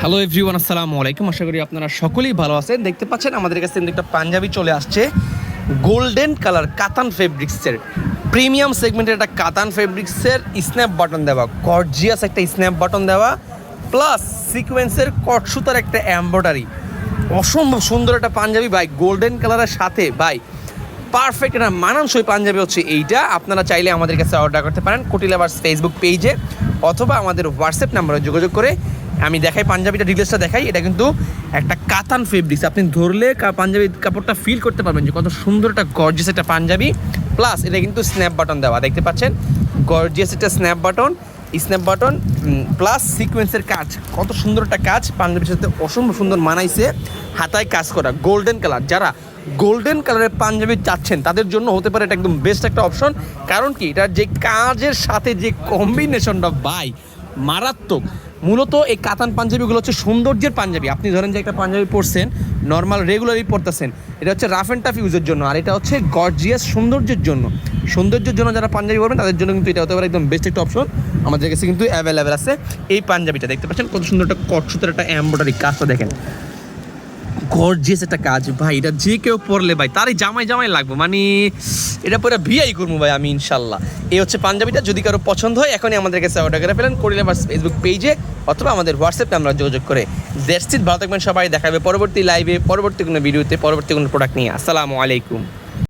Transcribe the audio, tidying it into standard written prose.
Hello everyone, আসসালামু আলাইকুম। আশা করি আপনারা সকলেই ভালো আছেন। দেখতে পাচ্ছেন আমাদের কাছে কিন্তু একটা পাঞ্জাবি চলে আসছে, গোল্ডেন কালার কাতান ফেব্রিক্সের প্রিমিয়াম সেগমেন্টের একটা কাতান ফেব্রিক্সের স্ন্যাপ বাটন দেওয়া, গর্জিয়াস একটা স্ন্যাপ বাটন দেওয়া, প্লাস সিকোয়েন্সের কট সুতার একটা এমব্রয়ডারি। অসম্ভব সুন্দর একটা পাঞ্জাবি ভাই, গোল্ডেন কালারের সাথে ভাই পারফেক্ট একটা মানানসই পাঞ্জাবি হচ্ছে এইটা। আপনারা চাইলে আমাদের কাছে অর্ডার করতে পারেন কোটি লাভার্স ফেসবুক পেজে, অথবা আমাদের হোয়াটসঅ্যাপ নাম্বারে যোগাযোগ করে। আমি দেখাই পাঞ্জাবিটা, ডিটেলসটা দেখাই। এটা কিন্তু একটা কাতান ফেব্রিক্স, আপনি ধরলে পাঞ্জাবি কাপড়টা ফিল করতে পারবেন যে কত সুন্দর একটা গর্জিয়াস একটা পাঞ্জাবি। প্লাস এটা কিন্তু স্ন্যাপ বাটন দেওয়া, দেখতে পাচ্ছেন গর্জিয়াস একটা স্ন্যাপ বাটন প্লাস সিকোয়েন্সের কাজ, কত সুন্দর একটা কাজ পাঞ্জাবির সাথে অসম্ভব সুন্দর মানাইছে। হাতায় কাজ করা গোল্ডেন কালার, যারা গোল্ডেন কালারের পাঞ্জাবি চাচ্ছেন তাদের জন্য হতে পারে এটা একদম বেস্ট একটা অপশন। কারণ কি, এটার যে কাজের সাথে যে কম্বিনেশনটা ভাই মারাত্মক। মূলত এই কাতান পাঞ্জাবিগুলো হচ্ছে সৌন্দর্যের পাঞ্জাবি। আপনি ধরেন যে একটা পাঞ্জাবি পরছেন, নর্মাল রেগুলারই পরতেছেন, এটা হচ্ছে রাফ অ্যান্ড টাফ ইউজের জন্য, আর এটা হচ্ছে গর্জিয়াস সৌন্দর্যের জন্য। যারা পাঞ্জাবি পরবেন তাদের জন্য কিন্তু এটা হতে পারে একদম বেস্ট একটা অপশন। আমাদের কাছে কিন্তু অ্যাভেলেবেল আছে এই পাঞ্জাবিটা। দেখতে পাচ্ছেন কত সুন্দর একটা কট সুতার একটা এমব্রয়ডারি কাজটা দেখেন, গর্জিয়াস একটা কাজ ভাই। এটা যে কেউ পরলে ভাই তারই জামাই লাগবে, মানে এটা পরে বিয়াই করবো ভাই আমি ইনশাল্লাহ। এই হচ্ছে পাঞ্জাবিটা। যদি কারো পছন্দ হয় এখনই আমাদের কাছে অর্ডার করে ফেলেন কোটি লাভার্স ফেসবুক পেজে, অথবা আমাদের হোয়াটসঅ্যাপে আমরা যোগাযোগ করে। দ্যাটস ইট, ভালো থাকবেন সবাই, দেখাবে পরবর্তী লাইভে, পরবর্তী কোনো ভিডিওতে, পরবর্তী কোনো প্রোডাক্ট নিয়ে। আসসালামু আলাইকুম।